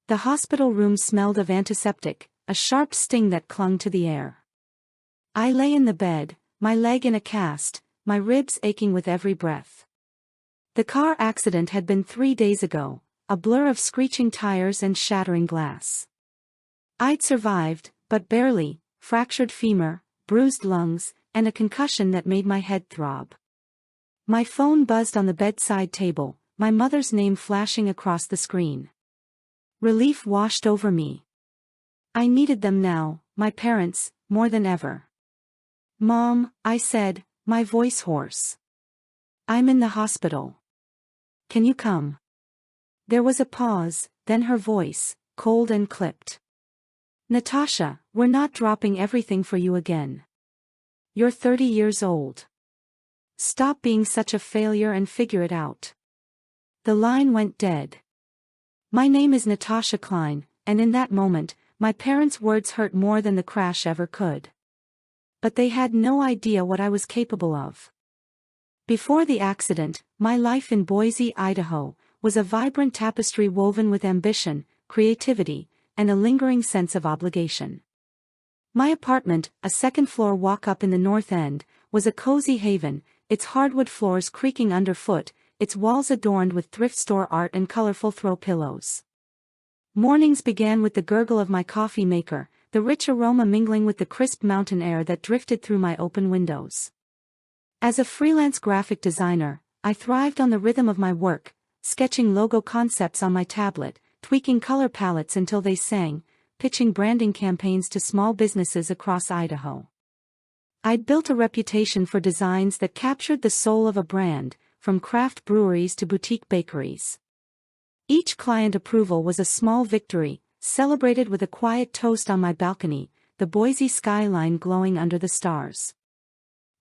The hospital room smelled of antiseptic, a sharp sting that clung to the air. I lay in the bed, my leg in a cast, my ribs aching with every breath. The car accident had been 3 days ago, a blur of screeching tires and shattering glass. I'd survived, but barely, fractured femur, bruised lungs, and a concussion that made my head throb. My phone buzzed on the bedside table, my mother's name flashing across the screen. Relief washed over me. I needed them now, my parents, more than ever. "Mom," I said, my voice hoarse. "I'm in the hospital. Can you come?" There was a pause, then her voice, cold and clipped. "Natasha, we're not dropping everything for you again. You're 30 years old. Stop being such a failure and figure it out." The line went dead. My name is Natasha Klein, and in that moment, my parents' words hurt more than the crash ever could. But they had no idea what I was capable of. Before the accident, my life in Boise, Idaho, was a vibrant tapestry woven with ambition, creativity, and a lingering sense of obligation. My apartment, a second-floor walk-up in the North End, was a cozy haven, its hardwood floors creaking underfoot, its walls adorned with thrift store art and colorful throw pillows. Mornings began with the gurgle of my coffee maker, the rich aroma mingling with the crisp mountain air that drifted through my open windows. As a freelance graphic designer, I thrived on the rhythm of my work, sketching logo concepts on my tablet, tweaking color palettes until they sang, pitching branding campaigns to small businesses across Idaho. I'd built a reputation for designs that captured the soul of a brand, from craft breweries to boutique bakeries. Each client approval was a small victory, celebrated with a quiet toast on my balcony, the Boise skyline glowing under the stars.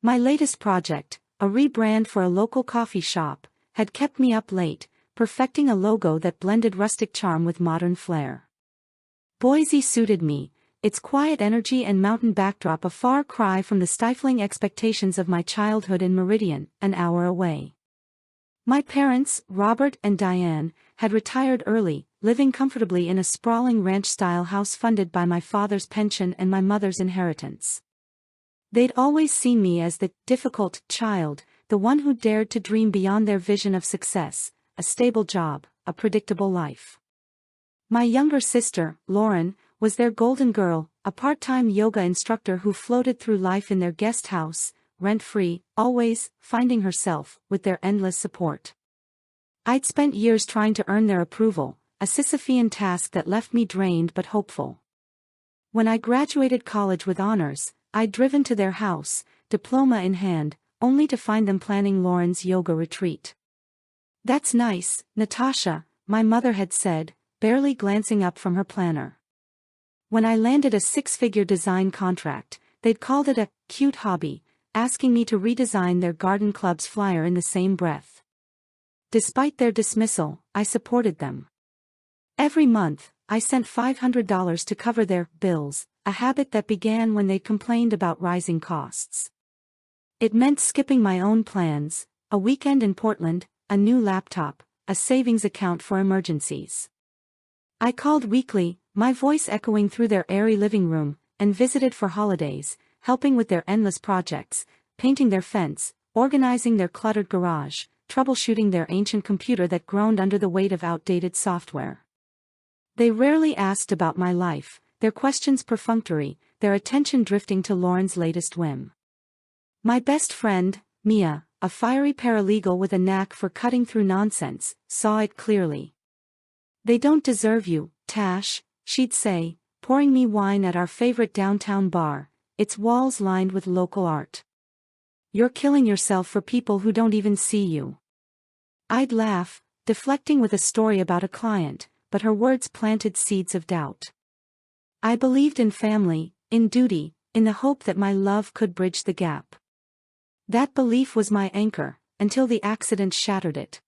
My latest project, a rebrand for a local coffee shop, had kept me up late, perfecting a logo that blended rustic charm with modern flair. Boise suited me, its quiet energy and mountain backdrop a far cry from the stifling expectations of my childhood in Meridian, an hour away. My parents, Robert and Diane, had retired early, living comfortably in a sprawling ranch-style house funded by my father's pension and my mother's inheritance. They'd always seen me as the difficult child, the one who dared to dream beyond their vision of success, a stable job, a predictable life. My younger sister, Lauren, was their golden girl, a part-time yoga instructor who floated through life in their guest house, rent-free, always finding herself with their endless support. I'd spent years trying to earn their approval, a Sisyphean task that left me drained but hopeful. When I graduated college with honors, I'd driven to their house, diploma in hand, only to find them planning Lauren's yoga retreat. "That's nice, Natasha," my mother had said, barely glancing up from her planner. When I landed a 6-figure design contract, they'd called it a cute hobby, asking me to redesign their garden club's flyer in the same breath. Despite their dismissal, I supported them. Every month, I sent $500 to cover their bills, a habit that began when they complained about rising costs. It meant skipping my own plans, a weekend in Portland, a new laptop, a savings account for emergencies. I called weekly, my voice echoing through their airy living room, and visited for holidays, helping with their endless projects, painting their fence, organizing their cluttered garage, troubleshooting their ancient computer that groaned under the weight of outdated software. They rarely asked about my life, their questions perfunctory, their attention drifting to Lauren's latest whim. My best friend, Mia, a fiery paralegal with a knack for cutting through nonsense, saw it clearly. "They don't deserve you, Tash," she'd say, pouring me wine at our favorite downtown bar, its walls lined with local art. "You're killing yourself for people who don't even see you." I'd laugh, deflecting with a story about a client, but her words planted seeds of doubt. I believed in family, in duty, in the hope that my love could bridge the gap. That belief was my anchor, until the accident shattered it.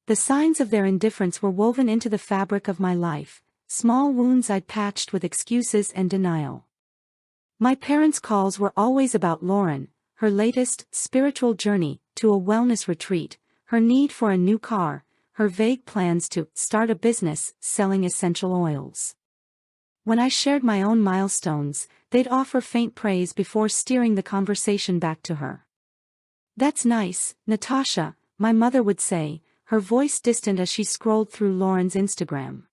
The signs of their indifference were woven into the fabric of my life, small wounds I'd patched with excuses and denial. My parents' calls were always about Lauren, her latest spiritual journey to a wellness retreat, her need for a new car, her vague plans to start a business selling essential oils. When I shared my own milestones, they'd offer faint praise before steering the conversation back to her. "That's nice, Natasha," my mother would say, her voice distant as she scrolled through Lauren's Instagram.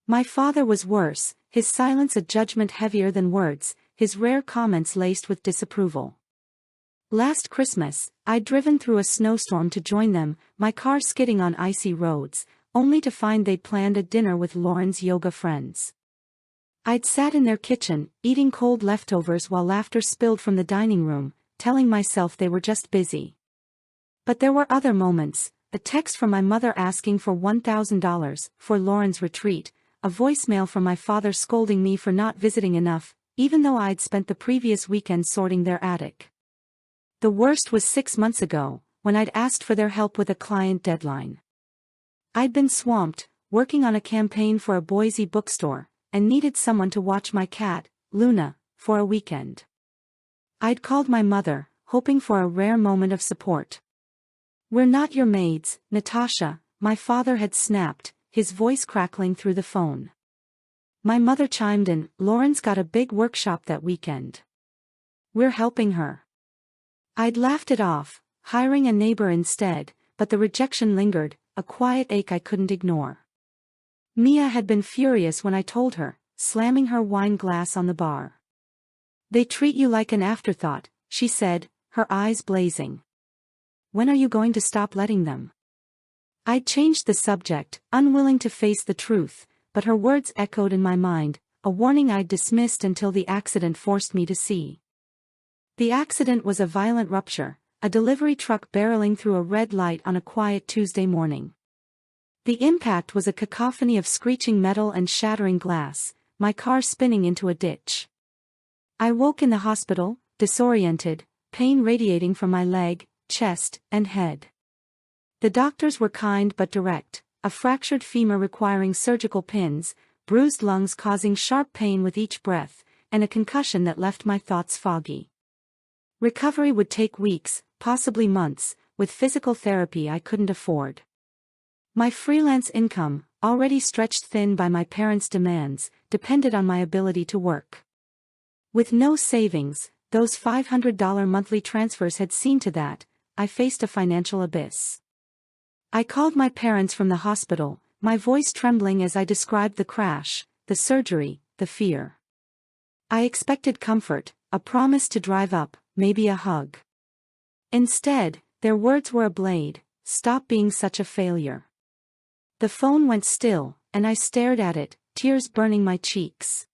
My father was worse, his silence a judgment heavier than words, his rare comments laced with disapproval. Last Christmas, I'd driven through a snowstorm to join them, my car skidding on icy roads, only to find they'd planned a dinner with Lauren's yoga friends. I'd sat in their kitchen, eating cold leftovers while laughter spilled from the dining room, telling myself they were just busy. But there were other moments, a text from my mother asking for $1,000 for Lauren's retreat, a voicemail from my father scolding me for not visiting enough, even though I'd spent the previous weekend sorting their attic. The worst was 6 months ago, when I'd asked for their help with a client deadline. I'd been swamped, working on a campaign for a Boise bookstore, and needed someone to watch my cat, Luna, for a weekend. I'd called my mother, hoping for a rare moment of support. "We're not your maids, Natasha," my father had snapped, his voice crackling through the phone. My mother chimed in, "Lauren's got a big workshop that weekend. We're helping her." I'd laughed it off, hiring a neighbor instead, but the rejection lingered, a quiet ache I couldn't ignore. Mia had been furious when I told her, slamming her wine glass on the bar. "They treat you like an afterthought," she said, her eyes blazing. "When are you going to stop letting them?" I'd changed the subject, unwilling to face the truth, but her words echoed in my mind, a warning I'd dismissed until the accident forced me to see. The accident was a violent rupture, a delivery truck barreling through a red light on a quiet Tuesday morning. The impact was a cacophony of screeching metal and shattering glass, my car spinning into a ditch. I woke in the hospital, disoriented, pain radiating from my leg, chest, and head. The doctors were kind but direct, a fractured femur requiring surgical pins, bruised lungs causing sharp pain with each breath, and a concussion that left my thoughts foggy. Recovery would take weeks, possibly months, with physical therapy I couldn't afford. My freelance income, already stretched thin by my parents' demands, depended on my ability to work. With no savings, those $500 monthly transfers had seen to that, I faced a financial abyss. I called my parents from the hospital, my voice trembling as I described the crash, the surgery, the fear. I expected comfort, a promise to drive up, maybe a hug. Instead, their words were a blade, "Stop being such a failure." The phone went still, and I stared at it, tears burning my cheeks.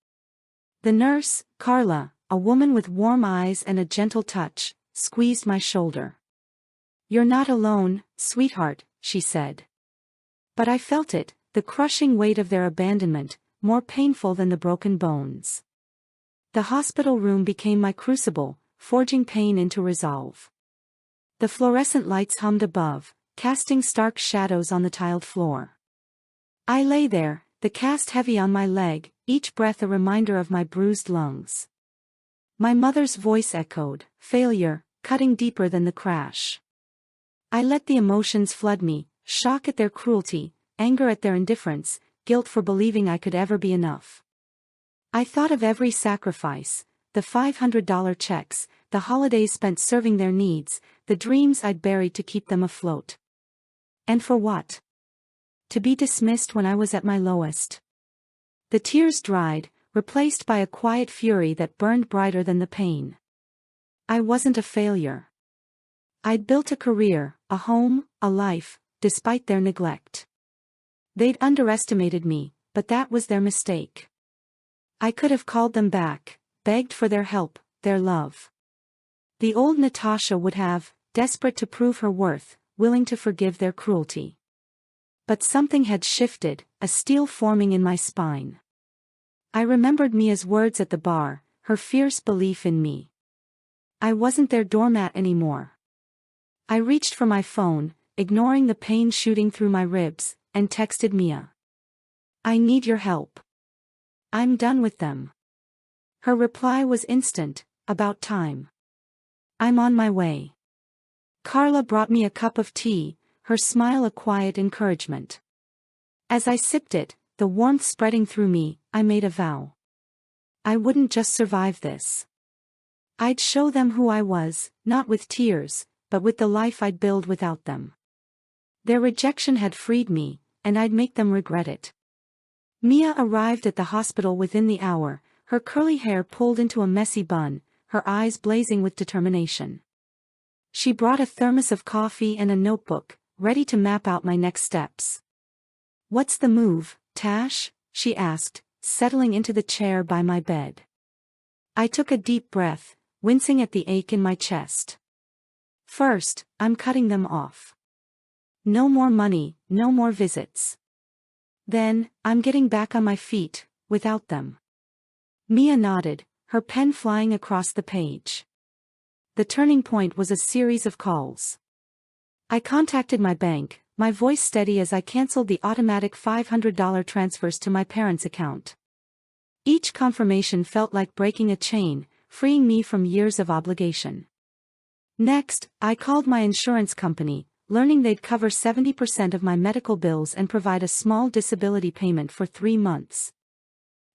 The nurse, Carla, a woman with warm eyes and a gentle touch, squeezed my shoulder. "You're not alone, sweetheart," she said. But I felt it, the crushing weight of their abandonment, more painful than the broken bones. The hospital room became my crucible, forging pain into resolve. The fluorescent lights hummed above, casting stark shadows on the tiled floor. I lay there, the cast heavy on my leg, each breath a reminder of my bruised lungs. My mother's voice echoed, failure, cutting deeper than the crash. I let the emotions flood me, shock at their cruelty, anger at their indifference, guilt for believing I could ever be enough. I thought of every sacrifice, the $500 checks, the holidays spent serving their needs, the dreams I'd buried to keep them afloat. And for what? To be dismissed when I was at my lowest. The tears dried, replaced by a quiet fury that burned brighter than the pain. I wasn't a failure. I'd built a career, a home, a life, despite their neglect. They'd underestimated me, but that was their mistake. I could have called them back, begged for their help, their love. The old Natasha would have, desperate to prove her worth, willing to forgive their cruelty. But something had shifted, a steel forming in my spine. I remembered Mia's words at the bar, her fierce belief in me. I wasn't their doormat anymore. I reached for my phone, ignoring the pain shooting through my ribs, and texted Mia. "I need your help. I'm done with them." Her reply was instant, "About time. I'm on my way." Carla brought me a cup of tea, her smile a quiet encouragement. As I sipped it, the warmth spreading through me, I made a vow. I wouldn't just survive this. I'd show them who I was, not with tears, but with the life I'd build without them. Their rejection had freed me, and I'd make them regret it. Mia arrived at the hospital within the hour, her curly hair pulled into a messy bun, her eyes blazing with determination. She brought a thermos of coffee and a notebook, ready to map out my next steps. "What's the move, Tash?" she asked, settling into the chair by my bed. I took a deep breath, wincing at the ache in my chest. "First, I'm cutting them off. No more money, no more visits. Then, I'm getting back on my feet, without them." Mia nodded, her pen flying across the page. The turning point was a series of calls. I contacted my bank, my voice steady as I canceled the automatic $500 transfers to my parents' account. Each confirmation felt like breaking a chain, freeing me from years of obligation. Next, I called my insurance company, learning they'd cover 70% of my medical bills and provide a small disability payment for 3 months.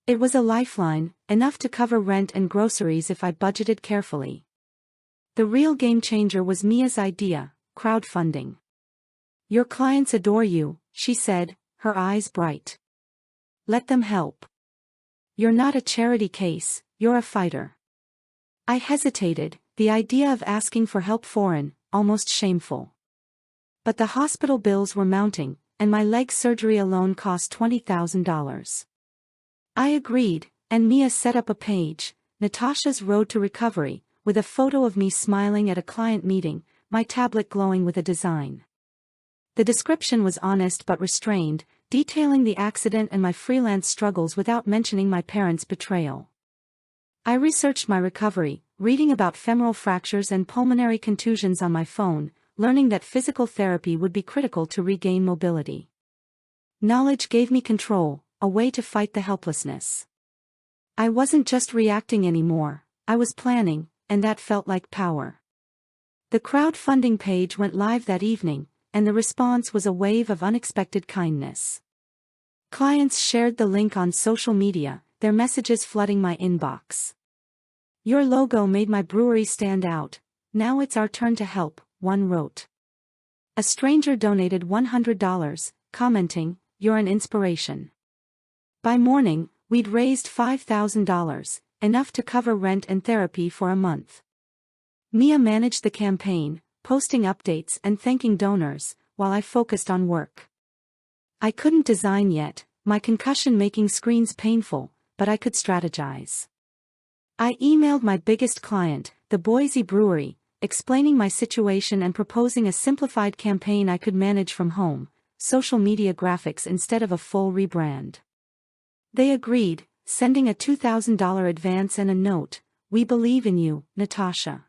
It was a lifeline, enough to cover rent and groceries if I budgeted carefully. The real game changer was Mia's idea, crowdfunding. "Your clients adore you," she said, her eyes bright. "Let them help. You're not a charity case, you're a fighter." I hesitated, the idea of asking for help foreign, almost shameful. But the hospital bills were mounting, and my leg surgery alone cost $20,000. I agreed, and Mia set up a page, Natasha's Road to Recovery, with a photo of me smiling at a client meeting, my tablet glowing with a design. The description was honest but restrained, detailing the accident and my freelance struggles without mentioning my parents' betrayal. I researched my recovery, reading about femoral fractures and pulmonary contusions on my phone, learning that physical therapy would be critical to regain mobility. Knowledge gave me control, a way to fight the helplessness. I wasn't just reacting anymore, I was planning, and that felt like power. The crowdfunding page went live that evening, and the response was a wave of unexpected kindness. Clients shared the link on social media, their messages flooding my inbox. "Your logo made my brewery stand out, now it's our turn to help," one wrote. A stranger donated $100, commenting, "You're an inspiration." By morning, we'd raised $5,000, enough to cover rent and therapy for a month. Mia managed the campaign, posting updates and thanking donors, while I focused on work. I couldn't design yet, my concussion making screens painful, but I could strategize. I emailed my biggest client, the Boise Brewery, explaining my situation and proposing a simplified campaign I could manage from home, social media graphics instead of a full rebrand. They agreed, sending a $2,000 advance and a note, "We believe in you, Natasha."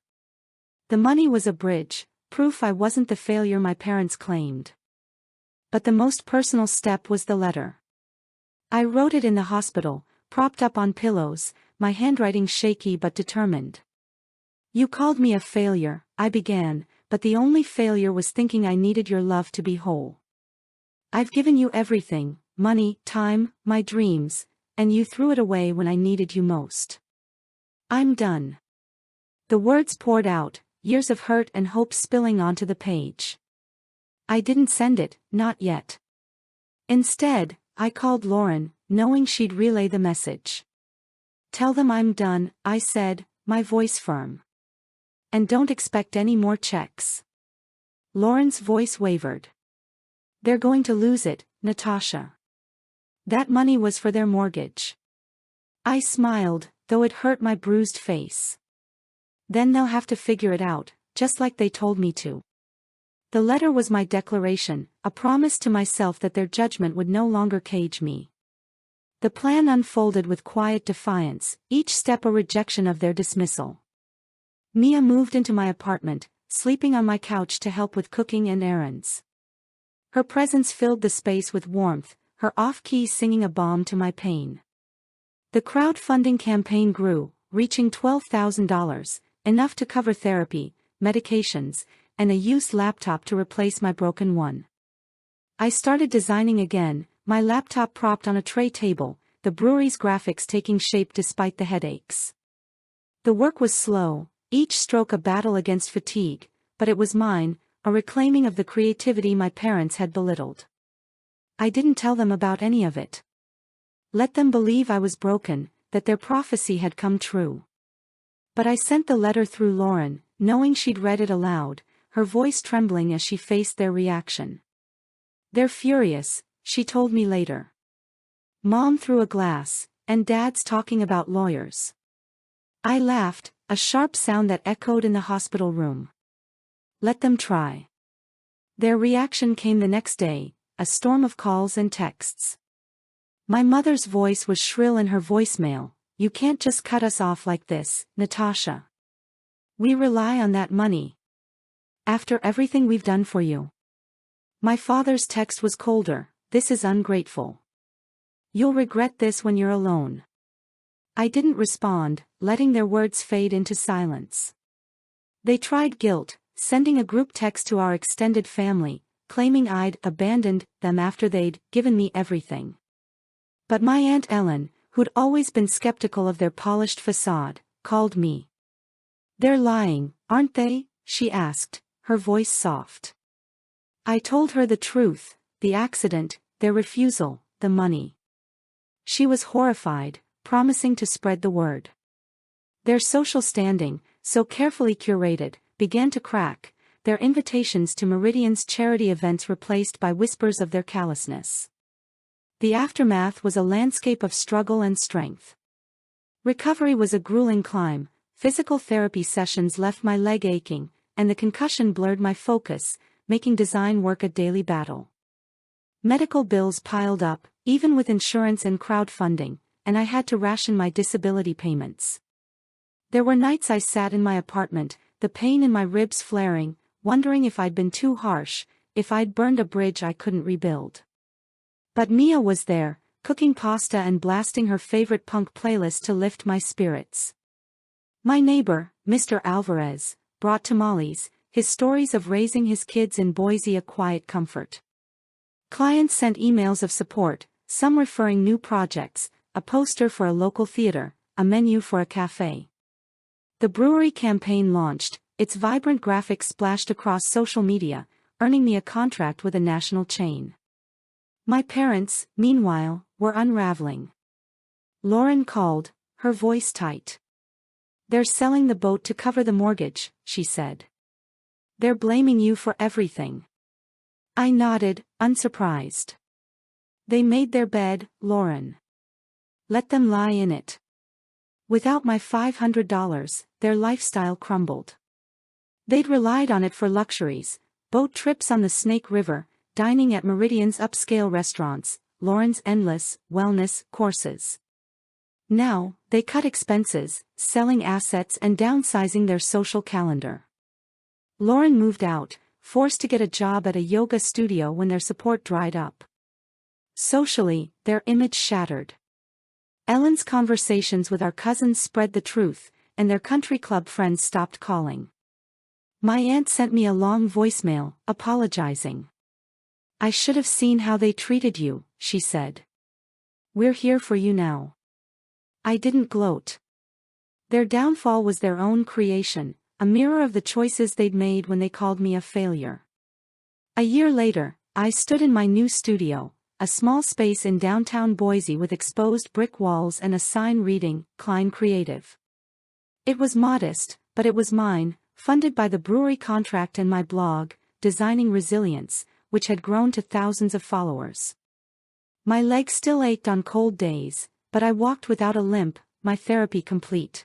The money was a bridge, proof I wasn't the failure my parents claimed. But the most personal step was the letter. I wrote it in the hospital, propped up on pillows, my handwriting shaky but determined. "You called me a failure," I began, "but the only failure was thinking I needed your love to be whole. I've given you everything, money, time, my dreams, and you threw it away when I needed you most. I'm done." The words poured out, years of hurt and hope spilling onto the page. I didn't send it, not yet. Instead, I called Lauren, knowing she'd relay the message. "Tell them I'm done," I said, my voice firm. "And don't expect any more checks." Lauren's voice wavered. "They're going to lose it, Natasha. That money was for their mortgage." I smiled, though it hurt my bruised face. "Then they'll have to figure it out, just like they told me to." The letter was my declaration, a promise to myself that their judgment would no longer cage me. The plan unfolded with quiet defiance, each step a rejection of their dismissal. Mia moved into my apartment, sleeping on my couch to help with cooking and errands. Her presence filled the space with warmth, her off-key singing a balm to my pain. The crowdfunding campaign grew, reaching $12,000, enough to cover therapy, medications, and a used laptop to replace my broken one. I started designing again, my laptop propped on a tray table, the brewery's graphics taking shape despite the headaches. The work was slow, each stroke a battle against fatigue, but it was mine, a reclaiming of the creativity my parents had belittled. I didn't tell them about any of it. Let them believe I was broken, that their prophecy had come true. But I sent the letter through Lauren, knowing she'd read it aloud, her voice trembling as she faced their reaction. "They're furious," she told me later. "Mom threw a glass, and Dad's talking about lawyers." I laughed, a sharp sound that echoed in the hospital room. Let them try. Their reaction came the next day, a storm of calls and texts. My mother's voice was shrill in her voicemail. "You can't just cut us off like this, Natasha. We rely on that money. After everything we've done for you." My father's text was colder. "This is ungrateful. You'll regret this when you're alone." I didn't respond, letting their words fade into silence. They tried guilt, sending a group text to our extended family, claiming I'd abandoned them after they'd given me everything. But my Aunt Ellen, who'd always been skeptical of their polished facade, called me. "They're lying, aren't they?" she asked, her voice soft. I told her the truth, the accident, their refusal, the money. She was horrified, promising to spread the word. Their social standing, so carefully curated, began to crack, their invitations to Meridian's charity events replaced by whispers of their callousness. The aftermath was a landscape of struggle and strength. Recovery was a grueling climb, physical therapy sessions left my leg aching, and the concussion blurred my focus, making design work a daily battle. Medical bills piled up, even with insurance and crowdfunding, and I had to ration my disability payments. There were nights I sat in my apartment, the pain in my ribs flaring, wondering if I'd been too harsh, if I'd burned a bridge I couldn't rebuild. But Mia was there, cooking pasta and blasting her favorite punk playlist to lift my spirits. My neighbor, Mr. Alvarez, brought tamales, his stories of raising his kids in Boise a quiet comfort. Clients sent emails of support, some referring new projects, a poster for a local theater, a menu for a cafe. The brewery campaign launched, its vibrant graphics splashed across social media, earning me a contract with a national chain. My parents, meanwhile, were unraveling. Lauren called, her voice tight. "They're selling the boat to cover the mortgage," she said. "They're blaming you for everything." I nodded, unsurprised. "They made their bed, Lauren. Let them lie in it." Without my $500, their lifestyle crumbled. They'd relied on it for luxuries, boat trips on the Snake River, dining at Meridian's upscale restaurants, Lauren's endless wellness courses. Now, they cut expenses, selling assets and downsizing their social calendar. Lauren moved out, forced to get a job at a yoga studio when their support dried up. Socially, their image shattered. Ellen's conversations with our cousins spread the truth, and their country club friends stopped calling. My aunt sent me a long voicemail, apologizing. "I should have seen how they treated you," she said. "We're here for you now." I didn't gloat. Their downfall was their own creation, a mirror of the choices they'd made when they called me a failure. A year later, I stood in my new studio, a small space in downtown Boise with exposed brick walls and a sign reading, "Klein Creative." It was modest, but it was mine, funded by the brewery contract and my blog, Designing Resilience, which had grown to thousands of followers. My legs still ached on cold days, but I walked without a limp, my therapy complete.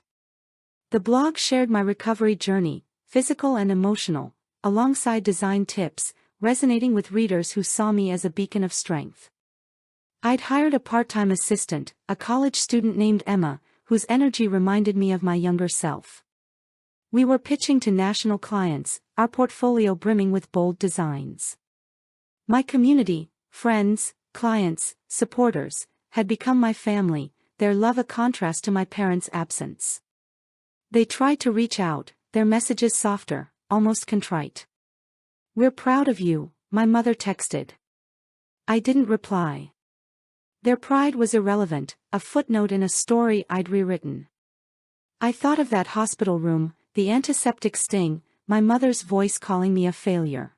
The blog shared my recovery journey, physical and emotional, alongside design tips, resonating with readers who saw me as a beacon of strength. I'd hired a part-time assistant, a college student named Emma, whose energy reminded me of my younger self. We were pitching to national clients, our portfolio brimming with bold designs. My community, friends, clients, supporters, had become my family, their love a contrast to my parents' absence. They tried to reach out, their messages softer, almost contrite. "We're proud of you," my mother texted. I didn't reply. Their pride was irrelevant, a footnote in a story I'd rewritten. I thought of that hospital room, the antiseptic sting, my mother's voice calling me a failure.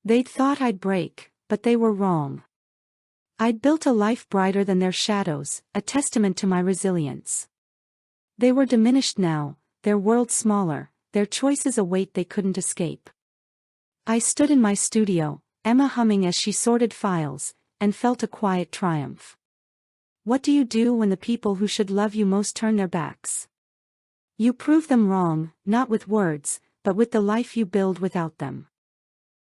They'd thought I'd break, but they were wrong. I'd built a life brighter than their shadows, a testament to my resilience. They were diminished now, their world smaller, their choices a weight they couldn't escape. I stood in my studio, Emma humming as she sorted files, and felt a quiet triumph. What do you do when the people who should love you most turn their backs? You prove them wrong, not with words, but with the life you build without them.